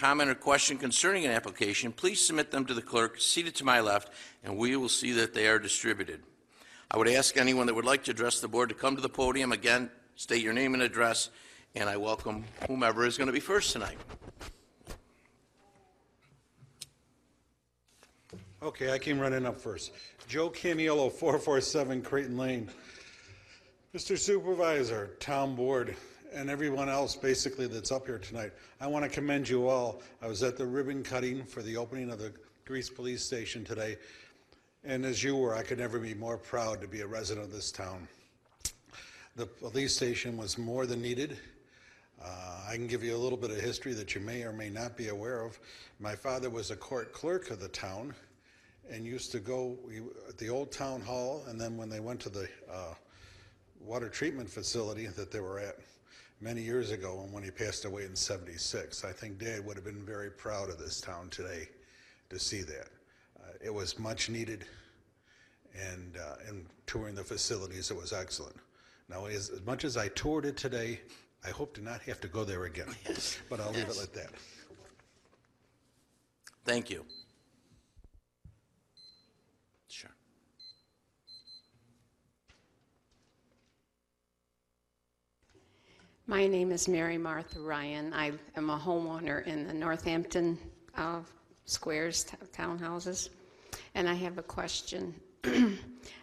comment or question concerning an application, please submit them to the clerk seated to my left, and we will see that they are distributed. I would ask anyone that would like to address the board to come to the podium. Again, state your name and address, and I welcome whomever is going to be first tonight. Okay, I came running up first. Joe Caniello, 447 Creighton Lane. Mr. Supervisor, Town Board, and everyone else basically that's up here tonight, I want to commend you all. I was at the ribbon cutting for the opening of the Greece Police Station today, and as you were, I could never be more proud to be a resident of this town. The police station was more than needed. I can give you a little bit of history that you may or may not be aware of. My father was a court clerk of the town and used to go at the old town hall, and then when they went to the water treatment facility that they were at many years ago, and when he passed away in '76. I think Dad would have been very proud of this town today to see that. It was much needed, and touring the facilities, it was excellent. Now, as much as I toured it today, I hope to not have to go there again, but I'll leave it like that. Thank you. Sure. My name is Mary Martha Ryan. I am a homeowner in the Northampton Squares townhouses, and I have a question.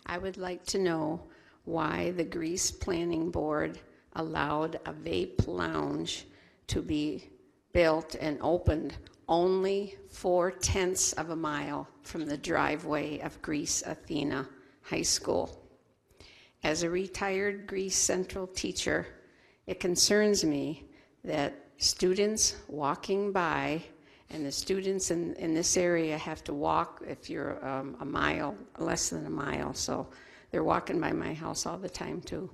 I would like to know why the Greece Planning Board allowed a vape lounge to be built and opened only 4/10 of a mile from the driveway of Greece Athena High School. As a retired Greece Central teacher, it concerns me that students walking by, and the students in this area have to walk if you're a mile, less than a mile, so they're walking by my house all the time too.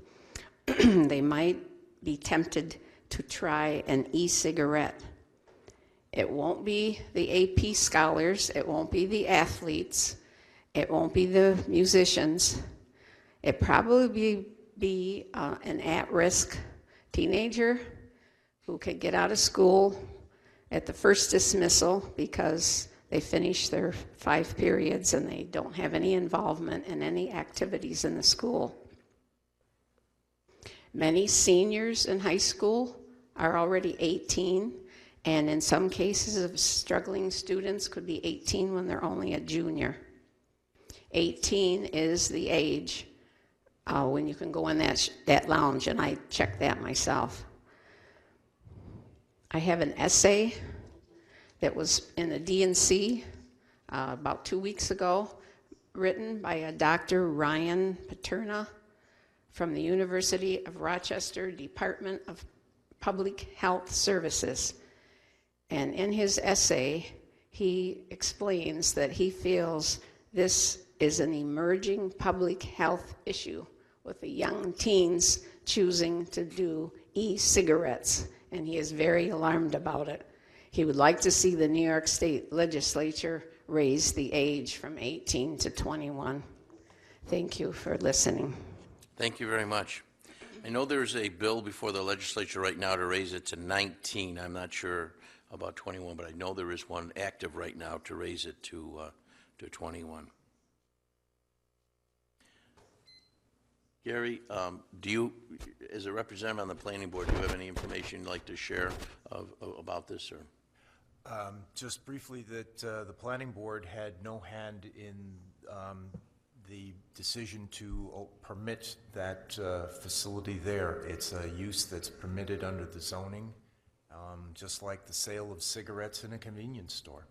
They might be tempted to try an e-cigarette. It won't be the AP scholars, it won't be the athletes, it won't be the musicians. It probably be an at-risk teenager who could get out of school at the first dismissal because they finish their 5 periods and they don't have any involvement in any activities in the school. Many seniors in high school are already 18, and in some cases of struggling students could be 18 when they're only a junior. 18 is the age when you can go in that lounge, and I checked that myself. I have an essay that was in the DNC about 2 weeks ago, written by a Dr. Ryan Paterna from the University of Rochester Department of Public Health Services. And in his essay, he explains that he feels this is an emerging public health issue with the young teens choosing to do e-cigarettes, and he is very alarmed about it. He would like to see the New York State Legislature raise the age from 18 to 21. Thank you for listening. Thank you very much. I know there's a bill before the legislature right now to raise it to 19. I'm not sure about 21, but I know there is one active right now to raise it to 21. Gary, do you, as a representative on the planning board, do you have any information you'd like to share about this? Or just briefly, that the planning board had no hand in the decision to permit that facility there. It's a use that's permitted under the zoning, just like the sale of cigarettes in a convenience store.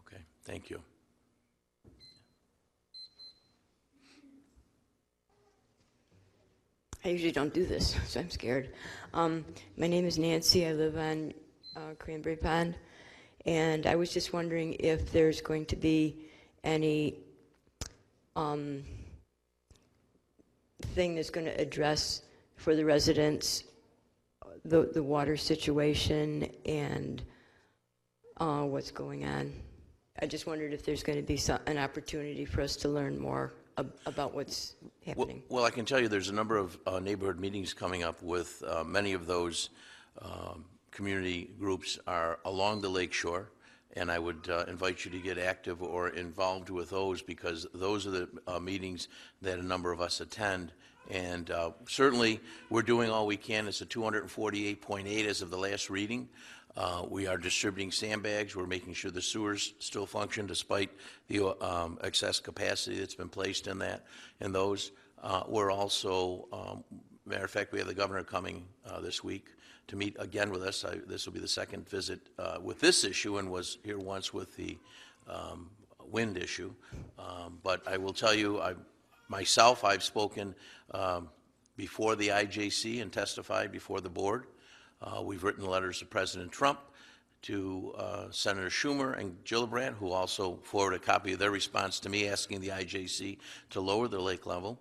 Okay, thank you. I usually don't do this, so I'm scared. My name is Nancy. I live on Cranberry Pond, and I was just wondering if there's going to be any thing that's going to address for the residents the water situation and what's going on. I just wondered if there's going to be an opportunity for us to learn more about what's happening. Well, I can tell you there's a number of neighborhood meetings coming up with many of those community groups are along the lake shore, and I would invite you to get active or involved with those, because those are the meetings that a number of us attend. And certainly, we're doing all we can. It's a 248.8 as of the last reading. We are distributing sandbags. We're making sure the sewers still function despite the excess capacity that's been placed in those. We're also, matter of fact, we have the governor coming this week to meet again with us. This will be the second visit with this issue, and was here once with the wind issue. But I will tell you, I've spoken before the IJC and testified before the board. We've written letters to President Trump, to Senator Schumer and Gillibrand, who also forwarded a copy of their response to me, asking the IJC to lower the lake level.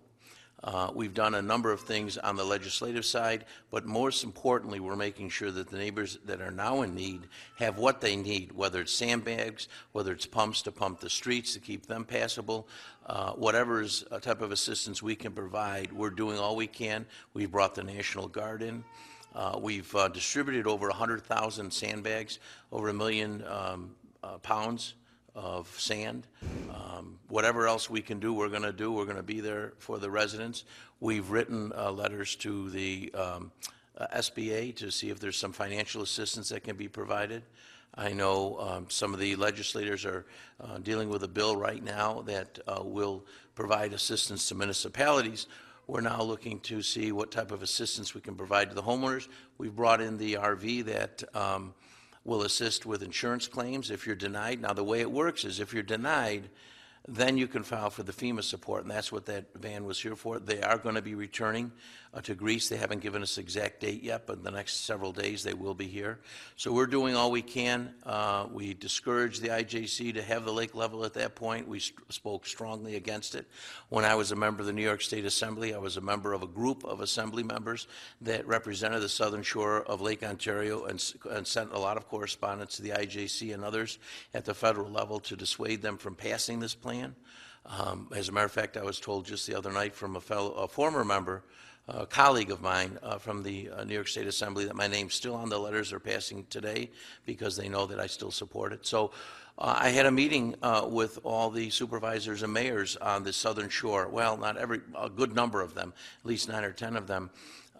We've done a number of things on the legislative side, but most importantly, we're making sure that the neighbors that are now in need have what they need, whether it's sandbags, whether it's pumps to pump the streets to keep them passable, whatever is a type of assistance we can provide. We're doing all we can. We've brought the National Guard in. We've distributed over 100,000 sandbags, over 1 million pounds of sand. Whatever else we can do, we're going to do. We're going to be there for the residents. We've written letters to the SBA to see if there's some financial assistance that can be provided. I know some of the legislators are dealing with a bill right now that will provide assistance to municipalities. We're now looking to see what type of assistance we can provide to the homeowners. We've brought in the RV that will assist with insurance claims if you're denied. Now, the way it works is if you're denied, then you can file for the FEMA support, and that's what that van was here for. They are going to be returning to Greece. They haven't given us exact date yet, but in the next several days they will be here. So we're doing all we can. We discouraged the IJC to have the lake level at that point. We spoke strongly against it. When I was a member of the New York State Assembly, I was a member of a group of assembly members that represented the southern shore of Lake Ontario and sent a lot of correspondence to the IJC and others at the federal level to dissuade them from passing this plan. As a matter of fact, I was told just the other night from a former member, a colleague of mine from the New York State Assembly, that my name's still on the letters they're passing today because they know that I still support it. So I had a meeting with all the supervisors and mayors on the southern shore. Well, not a good number of them, at least 9 or 10 of them,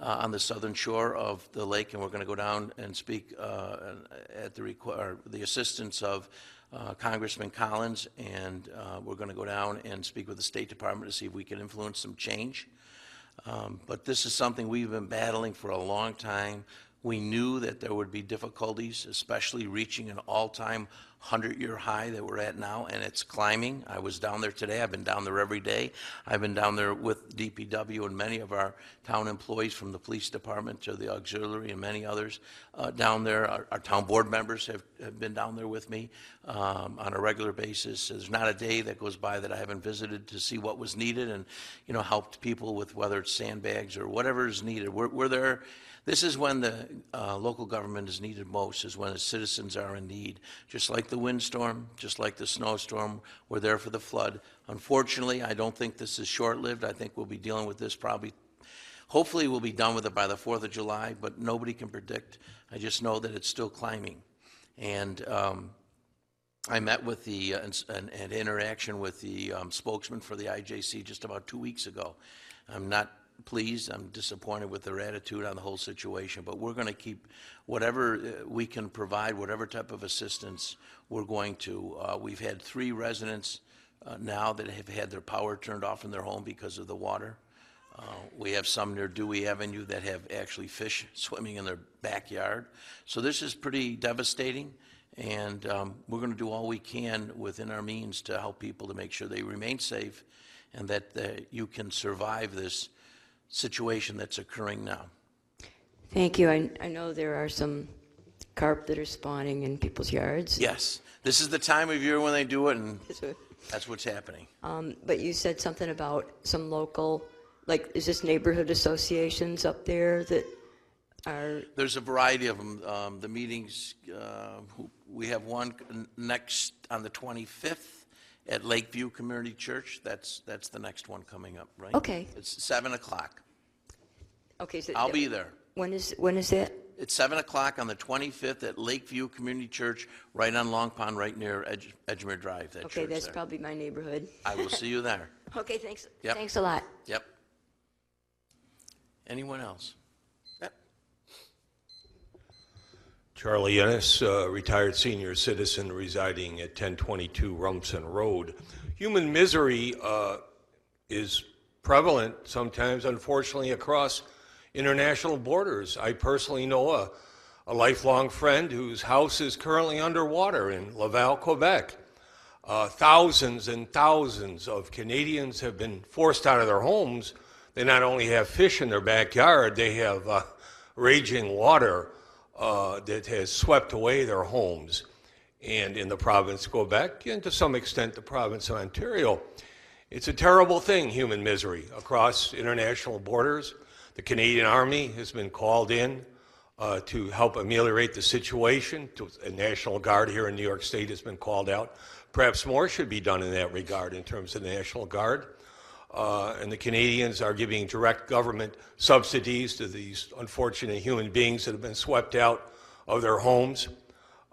on the southern shore of the lake, and we're going to go down and speak at the assistance of Congressman Collins, and we're going to go down and speak with the State Department to see if we can influence some change. But this is something we've been battling for a long time. We knew that there would be difficulties, especially reaching an all-time 100-year high that we're at now, and it's climbing. I was down there today. I've been down there every day. I've been down there with DPW and many of our town employees, from the police department to the auxiliary and many others down there. Our town board members have been down there with me on a regular basis. There's not a day that goes by that I haven't visited to see what was needed and, helped people with whether it's sandbags or whatever is needed. We're there. This is when the local government is needed most, is when the citizens are in need. Just like the windstorm, just like the snowstorm, we're there for the flood. Unfortunately, I don't think this is short-lived. I think we'll be dealing with this hopefully we'll be done with it by the 4th of July, but nobody can predict. I just know that it's still climbing. And I met with an interaction with the spokesman for the IJC just about 2 weeks ago. I'm not pleased. I'm disappointed with their attitude on the whole situation, but we're going to keep whatever we can provide, whatever type of assistance we're going to. We've had 3 residents now that have had their power turned off in their home because of the water. We have some near Dewey Avenue that have actually fish swimming in their backyard. So this is pretty devastating, and we're going to do all we can within our means to help people to make sure they remain safe and that you can survive this situation that's occurring now. Thank you. I know there are some carp that are spawning in people's yards. Yes, this is the time of year when they do it, and that's what's happening. But you said something about some local, is this neighborhood associations up there that are? There's a variety of them. The meetings, we have one next on the 25th at Lakeview Community Church. That's the next one coming up, right? Okay. It's 7 o'clock. Okay. So I'll be there. When is that? It's 7 o'clock on the 25th at Lakeview Community Church, right on Long Pond, right near Edgemere Drive, that Okay, church that's there. probably my neighborhood. I will see you there. Okay, thanks. Yep. Thanks a lot. Yep. Anyone else? Yep. Charlie Ennis, retired senior citizen residing at 1022 Rumson Road. Human misery is prevalent sometimes, unfortunately, across international borders. I personally know a lifelong friend whose house is currently underwater in Laval, Quebec. Thousands and thousands of Canadians have been forced out of their homes. They not only have fish in their backyard, they have raging water that has swept away their homes. And in the province of Quebec, and to some extent the province of Ontario, it's a terrible thing, human misery, across international borders. The Canadian Army has been called in to help ameliorate the situation. A National Guard here in New York State has been called out. Perhaps more should be done in that regard in terms of the National Guard. And the Canadians are giving direct government subsidies to these unfortunate human beings that have been swept out of their homes.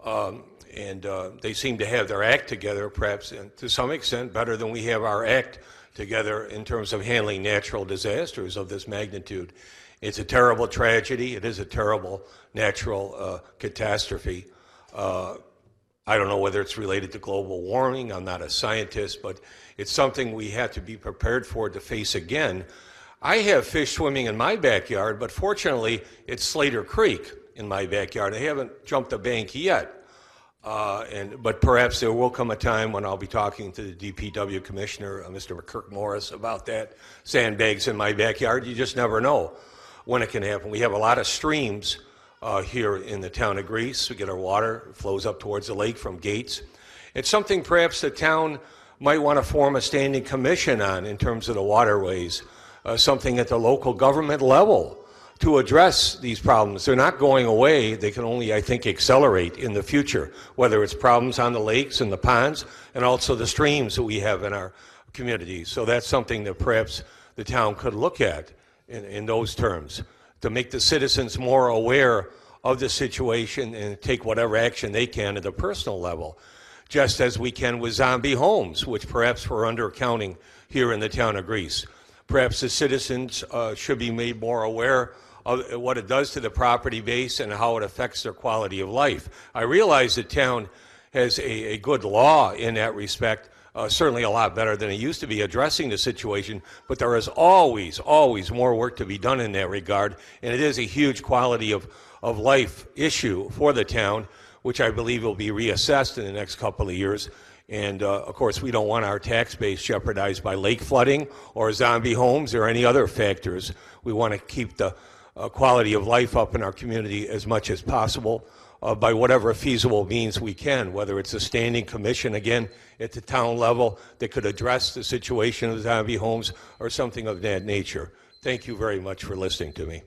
And they seem to have their act together, perhaps, and to some extent, better than we have our act together in terms of handling natural disasters of this magnitude. It's a terrible tragedy. It is a terrible natural catastrophe. I don't know whether it's related to global warming. I'm not a scientist, but it's something we have to be prepared for to face again. I have fish swimming in my backyard, but fortunately, it's Slater Creek in my backyard. I haven't jumped the bank yet. But perhaps there will come a time when I'll be talking to the DPW Commissioner, Mr. Kirk Morris, about that. Sandbags in my backyard, you just never know when it can happen. We have a lot of streams here in the town of Greece. We get our water, it flows up towards the lake from Gates. It's something perhaps the town might want to form a standing commission on in terms of the waterways, something at the local government level to address these problems. They're not going away. They can only, I think, accelerate in the future, whether it's problems on the lakes and the ponds and also the streams that we have in our communities. So that's something that perhaps the town could look at in those terms, to make the citizens more aware of the situation and take whatever action they can at a personal level, just as we can with zombie homes, which perhaps we're undercounting here in the town of Greece. Perhaps the citizens should be made more aware of what it does to the property base and how it affects their quality of life. I realize the town has a good law in that respect, certainly a lot better than it used to be addressing the situation, but there is always, always more work to be done in that regard, and it is a huge quality of life issue for the town, which I believe will be reassessed in the next couple of years. And of course, we don't want our tax base jeopardized by lake flooding or zombie homes or any other factors. We want to keep the quality of life up in our community as much as possible by whatever feasible means we can, whether it's a standing commission, again, at the town level that could address the situation of zombie homes or something of that nature. Thank you very much for listening to me.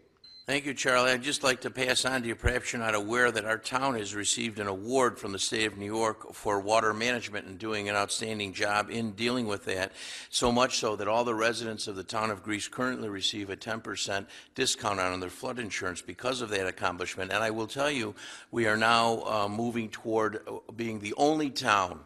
Thank you, Charlie. I'd just like to pass on to you, perhaps you're not aware that our town has received an award from the state of New York for water management and doing an outstanding job in dealing with that, so much so that all the residents of the town of Greece currently receive a 10% discount on their flood insurance because of that accomplishment. And I will tell you, we are now moving toward being the only town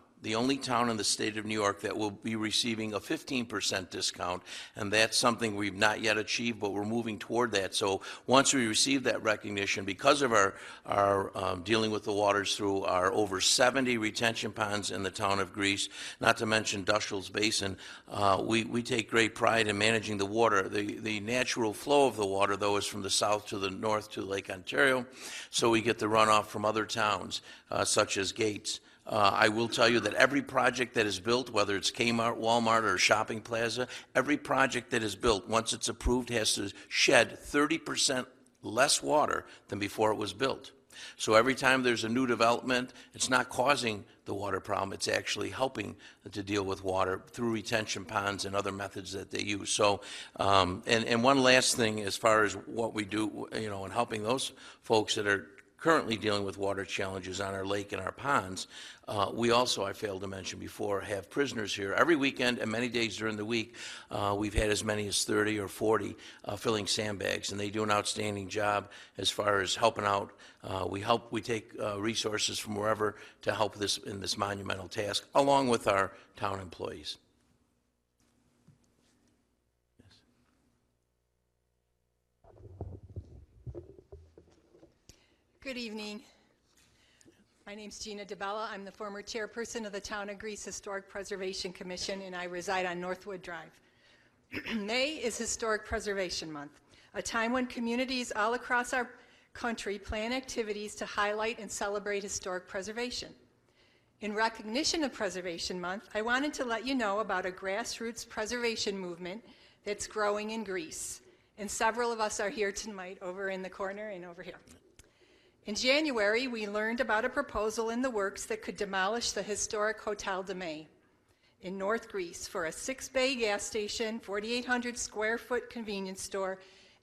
in the state of New York that will be receiving a 15% discount, and that's something we've not yet achieved, but we're moving toward that. So once we receive that recognition, because of our dealing with the waters through our over 70 retention ponds in the town of Greece, not to mention Dushel's Basin, we take great pride in managing the water. The natural flow of the water, though, is from the south to the north to Lake Ontario, so we get the runoff from other towns, such as Gates. I will tell you that every project that is built, whether it's Kmart, Walmart, or Shopping Plaza, every project that is built, once it's approved, has to shed 30% less water than before it was built. So every time there's a new development, it's not causing the water problem, it's actually helping to deal with water through retention ponds and other methods that they use. So, and one last thing as far as what we do, in helping those folks that are currently dealing with water challenges on our lake and our ponds. We also, I failed to mention before, have prisoners here every weekend and many days during the week. We've had as many as 30 or 40 filling sandbags, and they do an outstanding job as far as helping out. We take resources from wherever to help this in this monumental task, along with our town employees. Good evening. My name's Gina DeBella. I'm the former chairperson of the Town of Greece Historic Preservation Commission, and I reside on Northwood Drive. May is Historic Preservation Month, a time when communities all across our country plan activities to highlight and celebrate historic preservation. In recognition of Preservation Month, I wanted to let you know about a grassroots preservation movement that's growing in Greece. And several of us are here tonight, over in the corner and over here. In January, we learned about a proposal in the works that could demolish the historic Hotel de May in North Greece for a 6-bay gas station, 4,800 square foot convenience store,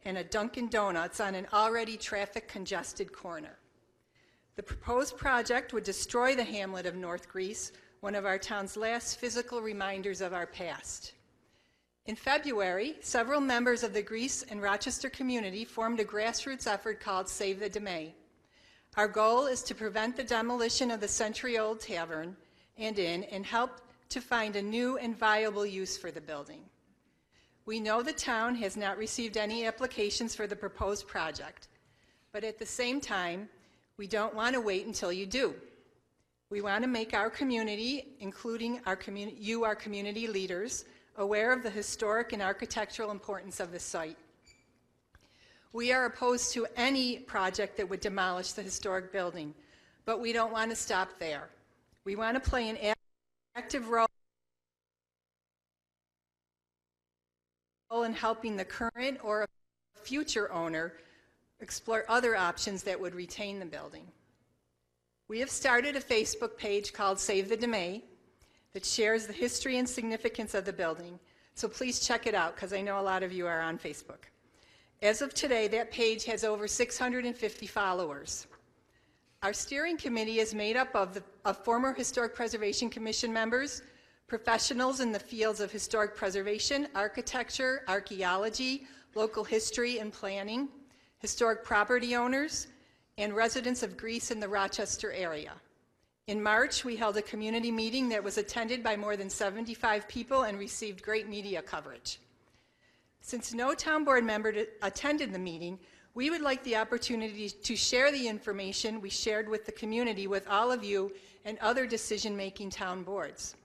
and a Dunkin' Donuts on an already traffic congested corner. The proposed project would destroy the hamlet of North Greece, one of our town's last physical reminders of our past. In February, several members of the Greece and Rochester community formed a grassroots effort called Save the de May. Our goal is to prevent the demolition of the century-old tavern and inn and help to find a new and viable use for the building. We know the town has not received any applications for the proposed project, but at the same time, we don't want to wait until you do. We want to make our community, including our community leaders, aware of the historic and architectural importance of the site. We are opposed to any project that would demolish the historic building, but we don't want to stop there. We want to play an active role in helping the current or future owner explore other options that would retain the building. We have started a Facebook page called Save the de May that shares the history and significance of the building, so please check it out because I know a lot of you are on Facebook. As of today, that page has over 650 followers. Our steering committee is made up of former Historic Preservation Commission members, professionals in the fields of historic preservation, architecture, archaeology, local history and planning, historic property owners, and residents of Greece and the Rochester area. In March, we held a community meeting that was attended by more than 75 people and received great media coverage. Since no town board member attended the meeting, we would like the opportunity to share the information we shared with the community with all of you and other decision-making town boards.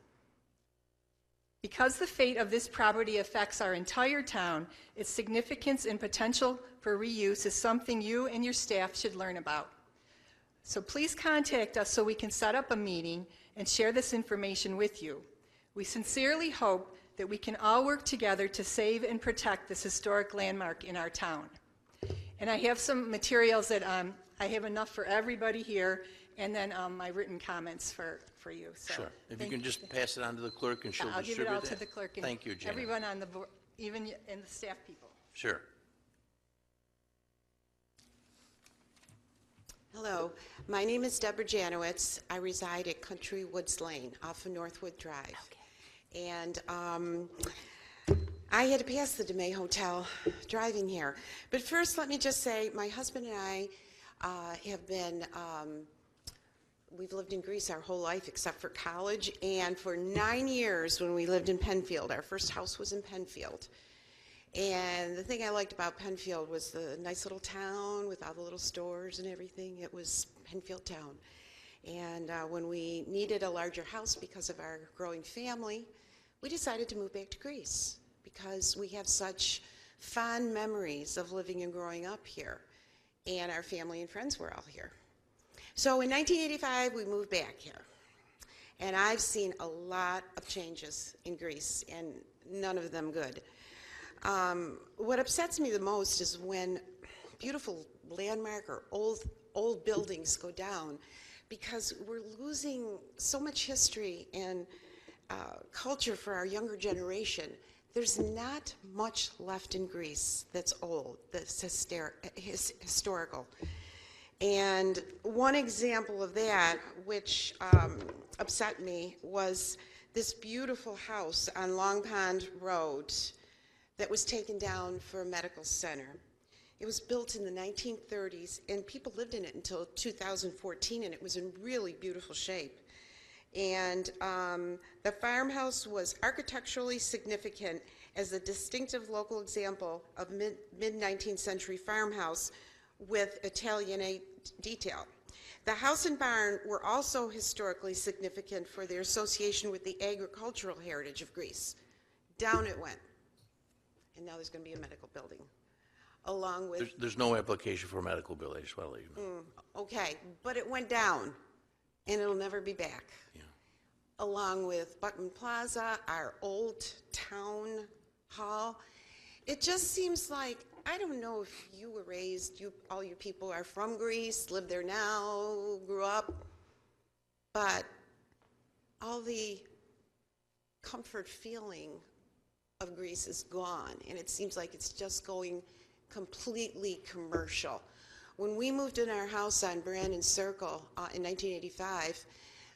Because the fate of this property affects our entire town, its significance and potential for reuse is something you and your staff should learn about. So please contact us so we can set up a meeting and share this information with you. We sincerely hope that we can all work together to save and protect this historic landmark in our town. And I have some materials that I have enough for everybody here, and then my written comments for you. So Sure. If you can just pass it on to the clerk and she'll I'll give distribute it all that. to the clerk and Thank you, Gina. everyone on the board, even and the staff people. Sure. Hello, my name is Deborah Janowitz. I reside at Country Woods Lane off of Northwood Drive. Okay. And I had to pass the de May Hotel driving here. But first, let me just say, my husband and I have been, we've lived in Greece our whole life except for college. And for 9 years when we lived in Penfield, our first house was in Penfield. And the thing I liked about Penfield was the nice little town with all the little stores and everything. It was Penfield town. And when we needed a larger house because of our growing family, we decided to move back to Greece because we have such fond memories of living and growing up here. And our family and friends were all here. So in 1985, we moved back here. And I've seen a lot of changes in Greece, and none of them good. What upsets me the most is when beautiful landmark or old buildings go down, because we're losing so much history and culture for our younger generation. There's not much left in Greece that's old, that's historical. And one example of that, which upset me, was this beautiful house on Long Pond Road that was taken down for a medical center. It was built in the 1930s, and people lived in it until 2014, and it was in really beautiful shape. And the farmhouse was architecturally significant as a distinctive local example of mid-19th century farmhouse with Italianate detail. The house and barn were also historically significant for their association with the agricultural heritage of Greece. Down it went. And now there's going to be a medical building, along with... There's no application for a medical building, I just want to let you know. Okay, but it went down, and it'll never be back. Yeah. Along with Button Plaza, our old town hall. It just seems like, I don't know if you were raised, all your people are from Greece, live there now, grew up, but all the comfort feeling of Greece is gone, and it seems like it's just going completely commercial. When we moved in our house on Brandon Circle in 1985,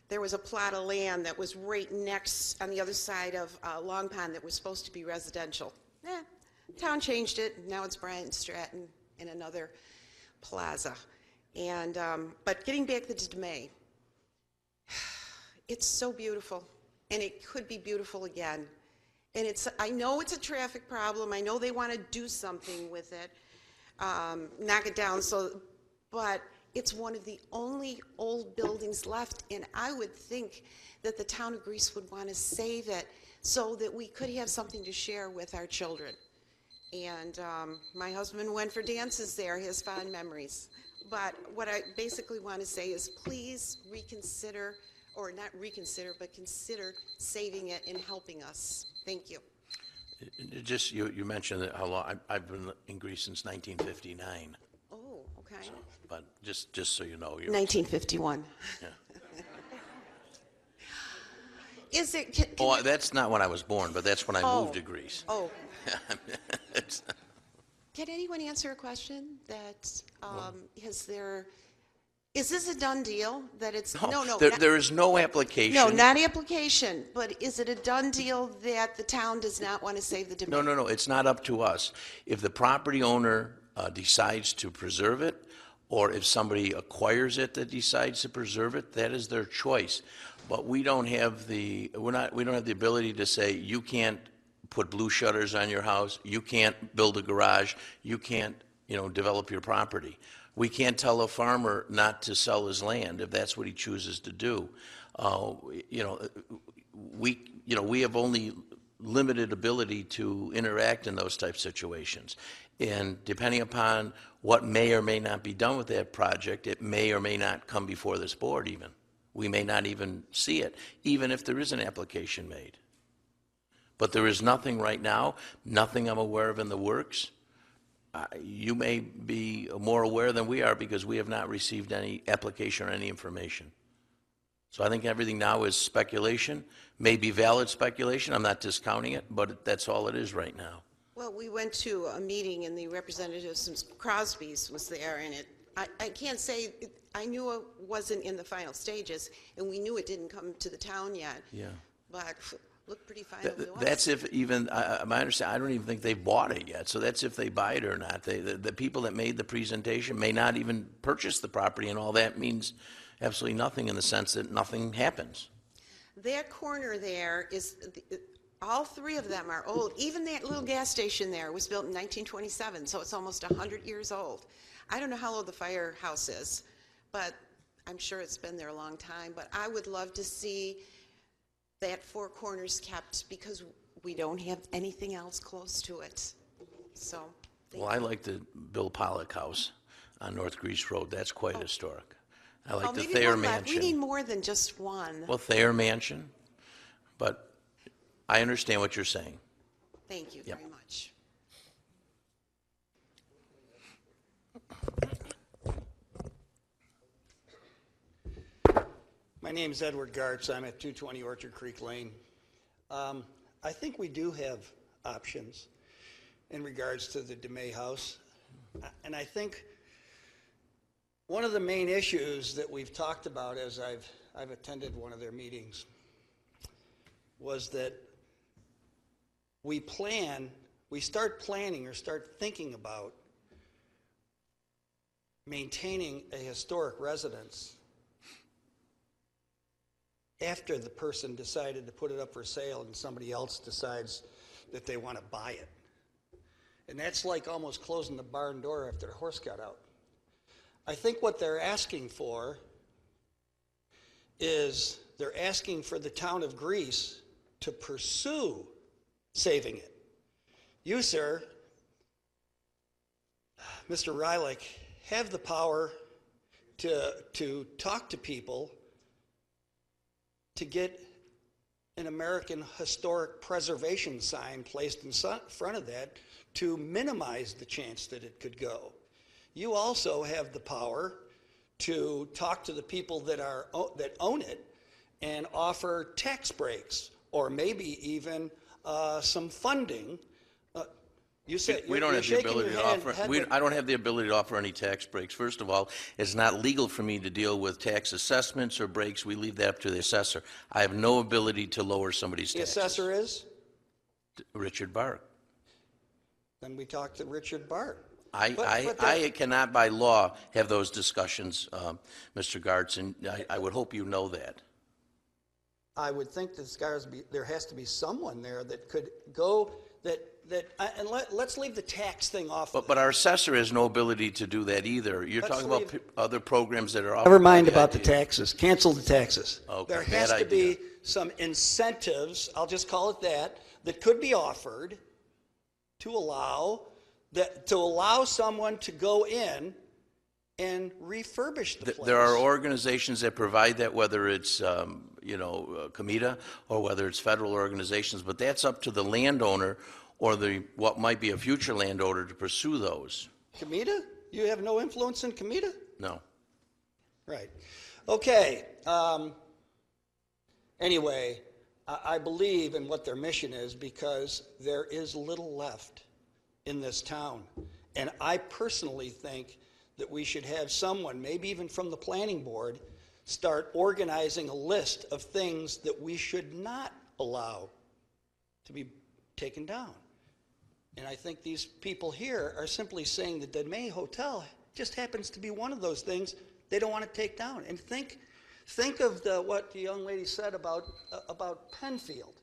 there was a plot of land that was right next on the other side of Long Pond that was supposed to be residential. Town changed it, now it's Bryant Stratton and another plaza. And but getting back to DeMay, it's so beautiful, and it could be beautiful again. And I know it's a traffic problem. I know they want to do something with it, knock it down. But it's one of the only old buildings left, and I would think that the town of Greece would want to save it so that we could have something to share with our children. And my husband went for dances there, his fond memories. But what I basically want to say is please reconsider, or not reconsider, but consider saving it and helping us. Thank you. Just, you mentioned that how long, I've been in Greece since 1959, Oh, okay. but just so you know. 1951. Yeah. Is it? Can Oh, you- that's not when I was born, but that's when I Oh. moved to Greece. Oh, It's- can anyone answer a question that, is this a done deal? That it's, no, There is no application. no, not application, but is it a done deal that the town does not want to save the domain? No, it's not up to us. If the property owner decides to preserve it, or if somebody acquires it that decides to preserve it, that is their choice. But we don't have we don't have the ability to say, you can't put blue shutters on your house, you can't build a garage, you can't, develop your property. We can't tell a farmer not to sell his land if that's what he chooses to do. We have only limited ability to interact in those type situations. And depending upon what may or may not be done with that project, it may or may not come before this board even. We may not even see it, even if there is an application made. But there is nothing right now, nothing I'm aware of in the works. You may be more aware than we are because we have not received any application or any information. So I think everything now is speculation, maybe valid speculation. I'm not discounting it, but that's all it is right now. Well, we went to a meeting and the representative from Crosby's was there, and I can't say, I knew it wasn't in the final stages, and we knew it didn't come to the town yet. Yeah. But looked pretty final to us. That's if even, my understanding, I don't even think they've bought it yet, so that's if they buy it or not. The people that made the presentation may not even purchase the property, and all that means absolutely nothing in the sense that nothing happens. That corner there is, all three of them are old. Even that little gas station there was built in 1927, so it's almost 100 years old. I don't know how old the firehouse is, but I'm sure it's been there a long time. But I would love to see that Four Corners kept because we don't have anything else close to it. So, Well, I like the Bill Pollock House on North Greece Road. That's quite historic. I like the maybe Thayer one left. We need Mansion. more than just one. Well, Thayer Mansion, but I understand what you're saying. Thank you Yep. very much. My name is Edward Gartz. I'm at 220 Orchard Creek Lane. I think we do have options in regards to the DeMay House. And I think one of the main issues that we've talked about as I've attended one of their meetings was that we start planning or start thinking about maintaining a historic residence after the person decided to put it up for sale and somebody else decides that they want to buy it. And that's like almost closing the barn door after the horse got out. I think what they're asking for is they're asking for the town of Greece to pursue saving it. You, sir, Mr. Rylick, have the power to talk to people to get an American historic preservation sign placed in front of that to minimize the chance that it could go. You also have the power to talk to the people that own it and offer tax breaks or maybe even some funding. You said We don't you're have the shaking ability your to head- offer, head we, with- I don't have the ability to offer any tax breaks. First of all, it's not legal for me to deal with tax assessments or breaks. We leave that up to the assessor. I have no ability to lower somebody's The taxes. assessor is? Richard Bark. Then we talk to Richard Bart. I cannot by law have those discussions, Mr. Gartz, and I would hope you know that. I would think there has to be someone there that could go and let's leave the tax thing off. But our assessor has no ability to do that either. You're Let's talking about leave- other programs that are offered. Never mind by about the IDA. taxes. Cancel the taxes. Okay, There bad has to idea. be some incentives, I'll just call it that could be offered to allow someone to go in and refurbish the place. There are organizations that provide that, whether it's, Comida or whether it's federal organizations, but that's up to the landowner or what might be a future landowner to pursue those. Comida? You have no influence in Comida? No. Right. Okay. Anyway, I believe in what their mission is because there is little left in this town. And I personally think that we should have someone, maybe even from the planning board, start organizing a list of things that we should not allow to be taken down. And I think these people here are simply saying that the May Hotel just happens to be one of those things they don't want to take down. And think of what the young lady said about Penfield.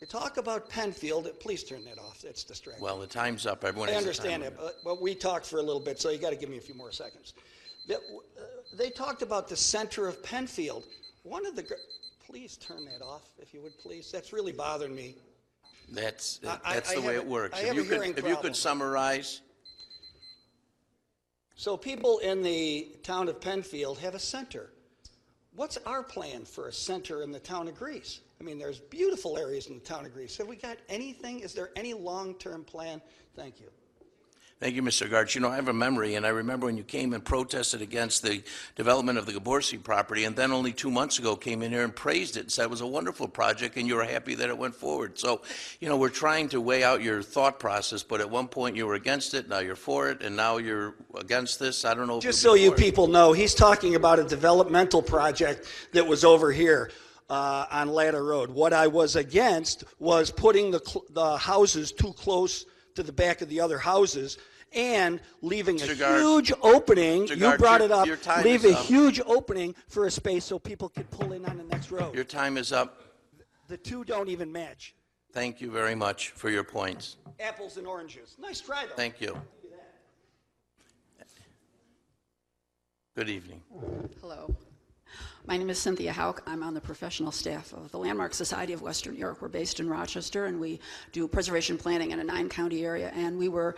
You talk about Penfield, please turn that off, that's distracting. Well, the time's up. Everyone I has a understand time that, limit. but we talked for a little bit, so you got to give me a few more seconds. They talked about the center of Penfield. Please turn that off, if you would, please. That's really bothering me. That's the I way have it works. I have a hearing If you problem. could summarize. So people in the town of Penfield have a center. What's our plan for a center in the town of Greece? I mean, there's beautiful areas in the town of Greece. Have we got anything? Is there any long-term plan? Thank you. Thank you, Mr. Gartz. I have a memory, and I remember when you came and protested against the development of the Gaborsi property, and then only 2 months ago came in here and praised it and said it was a wonderful project, and you were happy that it went forward. So, we're trying to weigh out your thought process, but at one point you were against it, now you're for it, and now you're against this. I don't know if Just you'll so be you for it. people know, he's talking about a developmental project that was over here on Ladder Road. What I was against was putting the houses too close to the back of the other houses and leaving a Mr. Gartz. huge opening. Mr. You Gartz, brought it up. your time Leave is a up. huge opening for a space so people could pull in on the next road. Your time is up. The two don't even match. Thank you very much for your points. Apples and oranges. Nice try, though. Thank you. Good evening. Hello. My name is Cynthia Hauk. I'm on the professional staff of the Landmark Society of Western New York. We're based in Rochester, and we do preservation planning in a 9-county area. And we were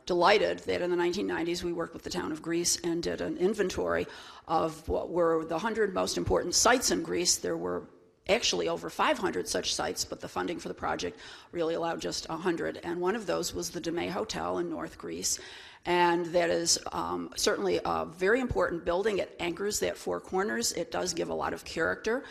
delighted that in the 1990s we worked with the town of Greece and did an inventory of what were the 100 most important sites in Greece. There were actually over 500 such sites, but the funding for the project really allowed just 100. And one of those was the DeMay Hotel in North Greece. And that is certainly a very important building. It anchors that Four Corners. It does give a lot of character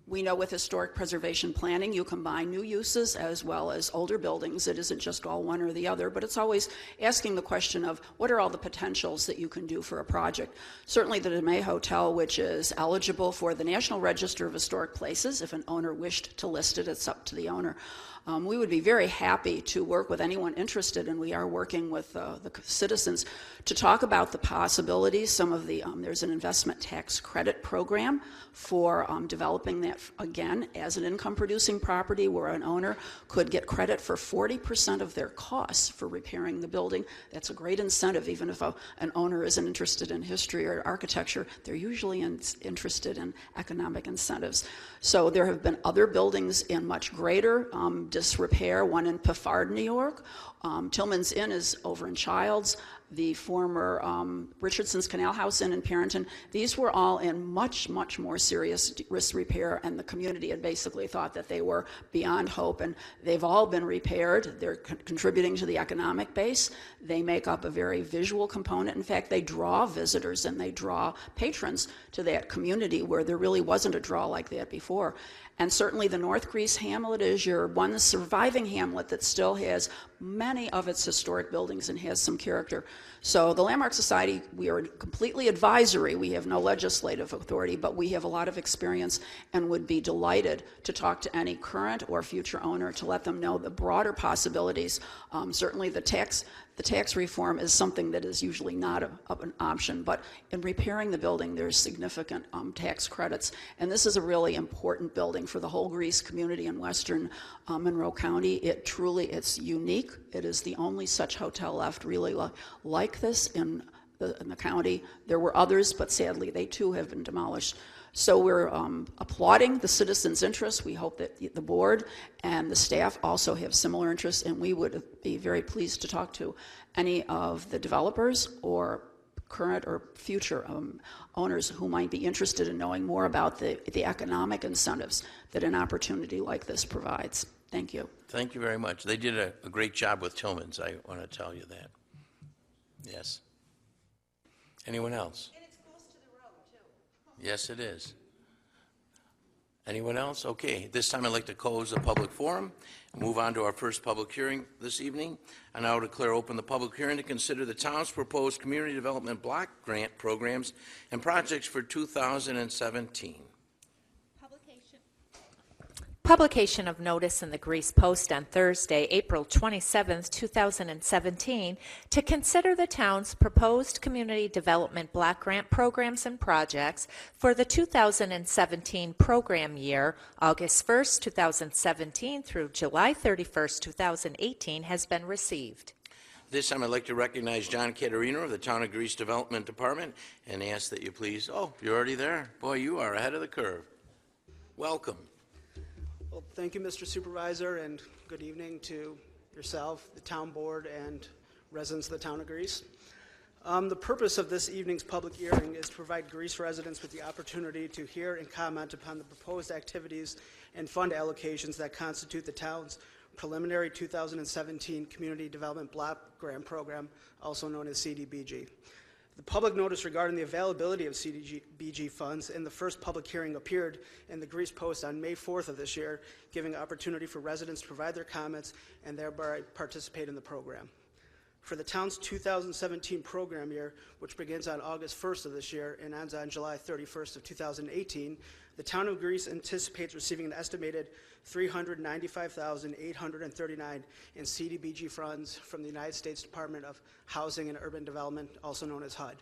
We know with historic preservation planning, you combine new uses as well as older buildings. It isn't just all one or the other, but it's always asking the question of what are all the potentials that you can do for a project. Certainly the DeMay Hotel, which is eligible for the National Register of Historic Places. If an owner wished to list it, it's up to the owner. We would be very happy to work with anyone interested, and we are working with the citizens to talk about the possibilities. Some of the, there's an investment tax credit program for developing that, again, as an income-producing property where an owner could get credit for 40% of their costs for repairing the building. That's a great incentive. Even if an owner isn't interested in history or architecture, they're usually interested in economic incentives. So there have been other buildings in much greater disrepair, one in Piffard, New York. Tillman's Inn is over in Childs. The former Richardson's Canal House Inn in Parrington. These were all in much, much more serious disrepair, and the community had basically thought that they were beyond hope, and they've all been repaired. They're contributing to the economic base. They make up a very visual component. In fact, they draw visitors and they draw patrons to that community where there really wasn't a draw like that before. And certainly the North Greece hamlet is your one surviving hamlet that still has many of its historic buildings and has some character. So the Landmark Society, we are completely advisory. We have no legislative authority, but we have a lot of experience and would be delighted to talk to any current or future owner to let them know the broader possibilities. Certainly the tax reform is something that is usually not an option, but in repairing the building, there's significant tax credits. And this is a really important building for the whole Greece community in western Monroe County. It's unique. It is the only such hotel left really like this in the county. There were others, but sadly they too have been demolished. So we're applauding the citizens' interest. We hope that the board and the staff also have similar interests, and we would be very pleased to talk to any of the developers or current or future owners who might be interested in knowing more about the economic incentives that an opportunity like this provides. Thank you. Thank you very much. They did a great job with Tillman's, I want to tell you that. Yes. Anyone else? And it's close to the road, too. Yes, it is. Anyone else? Okay. This time I'd like to close the public forum and move on to our first public hearing this evening. I now declare open the public hearing to consider the town's proposed community development block grant programs and projects for 2017. Publication of notice in the Greece Post on Thursday, April 27, 2017, to consider the town's proposed community development block grant programs and projects for the 2017 program year, August 1, 2017 through July 31, 2018, has been received. This time I'd like to recognize John Caterino of the Town of Greece Development Department and ask that you please, you're already there. Boy, you are ahead of the curve. Welcome. Well, thank you, Mr. Supervisor, and good evening to yourself, the town board, and residents of the town of Greece. The purpose of this evening's public hearing is to provide Greece residents with the opportunity to hear and comment upon the proposed activities and fund allocations that constitute the town's preliminary 2017 Community Development Block Grant Program, also known as CDBG. The public notice regarding the availability of CDBG funds in the first public hearing appeared in the Greece Post on May 4th of this year, giving opportunity for residents to provide their comments and thereby participate in the program. For the town's 2017 program year, which begins on August 1st of this year and ends on July 31st of 2018, the town of Greece anticipates receiving an estimated $395,839 in CDBG funds from the United States Department of Housing and Urban Development, also known as HUD.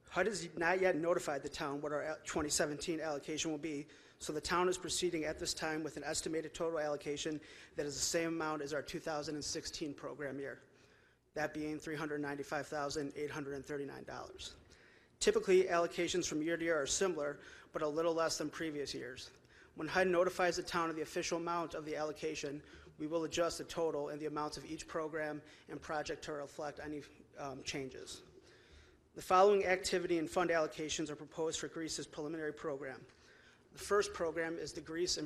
HUD has not yet notified the town what our 2017 allocation will be, so the town is proceeding at this time with an estimated total allocation that is the same amount as our 2016 program year, that being $395,839. Typically, allocations from year to year are similar, but a little less than previous years. When HUD notifies the town of the official amount of the allocation, we will adjust the total and the amounts of each program and project to reflect any changes. The following activity and fund allocations are proposed for Greece's preliminary program. The first program is the Greece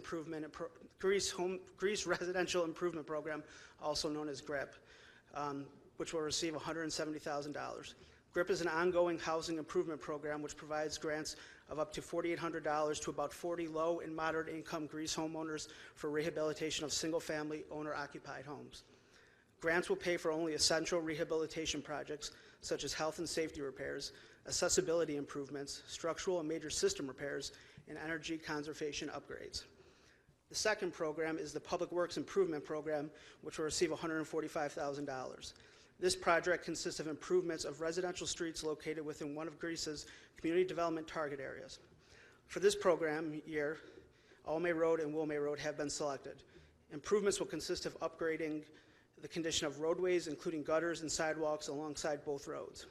Residential Improvement Program, also known as GRIP, which will receive $170,000. GRIP is an ongoing housing improvement program which provides grants of up to $4,800 to about 40 low and moderate income Greece homeowners for rehabilitation of single-family owner-occupied homes. Grants will pay for only essential rehabilitation projects such as health and safety repairs, accessibility improvements, structural and major system repairs, and energy conservation upgrades. The second program is the Public Works Improvement Program, which will receive $145,000. This project consists of improvements of residential streets located within one of Greece's community development target areas. For this program year, Almay Road and Wilmay Road have been selected. Improvements will consist of upgrading the condition of roadways, including gutters and sidewalks alongside both roads.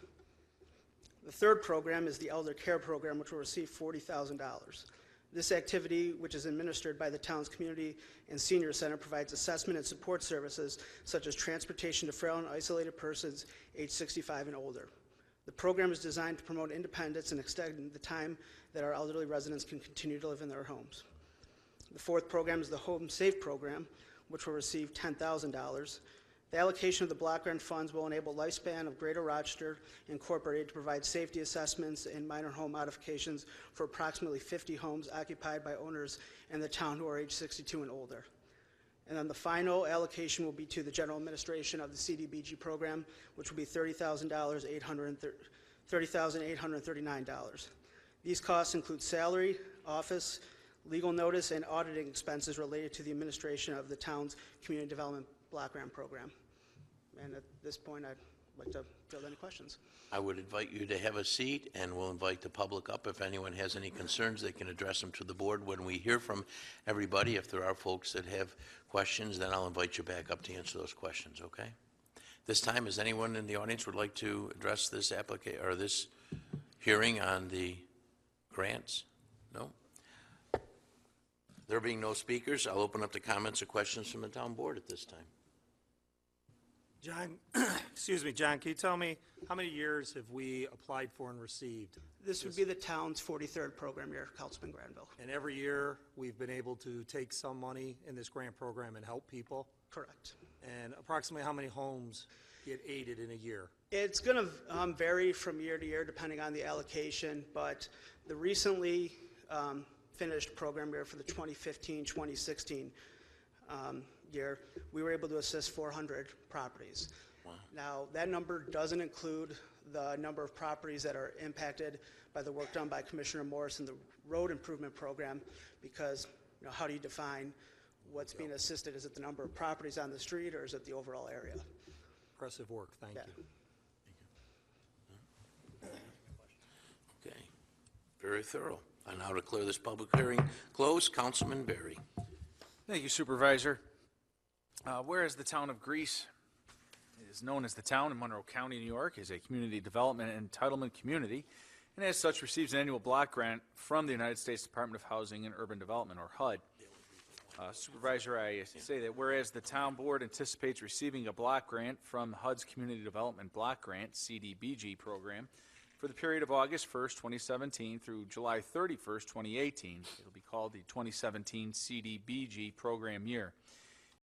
The third program is the Elder Care Program, which will receive $40,000. This activity, which is administered by the town's Community and Senior Center, provides assessment and support services such as transportation to frail and isolated persons age 65 and older. The program is designed to promote independence and extend the time that our elderly residents can continue to live in their homes. The fourth program is the Home Safe Program, which will receive $10,000. The allocation of the block grant funds will enable Lifespan of Greater Rochester Incorporated to provide safety assessments and minor home modifications for approximately 50 homes occupied by owners in the town who are age 62 and older. And then the final allocation will be to the general administration of the CDBG program, which will be $30,839. These costs include salary, office, legal notice, and auditing expenses related to the administration of the town's community development block grant program. And at this point, I'd like to field any questions. I would invite you to have a seat, and we'll invite the public up. If anyone has any concerns, they can address them to the board. When we hear from everybody, if there are folks that have questions, then I'll invite you back up to answer those questions, okay? This time, is anyone in the audience would like to address this this hearing on the grants? No? There being no speakers, I'll open up the comments or questions from the town board at this time. John, excuse me, John, can you tell me how many years have we applied for and received? This would be the town's 43rd program year, Councilman Granville. And every year, we've been able to take some money in this grant program and help people? Correct. And approximately how many homes get aided in a year? It's going to vary from year to year depending on the allocation, but the recently finished program year for the 2015-2016 year, we were able to assist 400 properties. Wow. Now, that number doesn't include the number of properties that are impacted by the work done by Commissioner Morris in the road improvement program, because how do you define what's being assisted? Is it the number of properties on the street, or is it the overall area? Impressive work, thank you. Okay, very thorough. I now declare this public hearing closed. Councilman Berry. Thank you, Supervisor. Whereas the town of Greece is known as the town in Monroe County, New York, is a community development and entitlement community, and as such receives an annual block grant from the United States Department of Housing and Urban Development, or HUD. Supervisor, I say that whereas the town board anticipates receiving a block grant from HUD's Community Development Block Grant, CDBG program, for the period of August 1st, 2017 through July 31st, 2018. It'll be called the 2017 CDBG program year.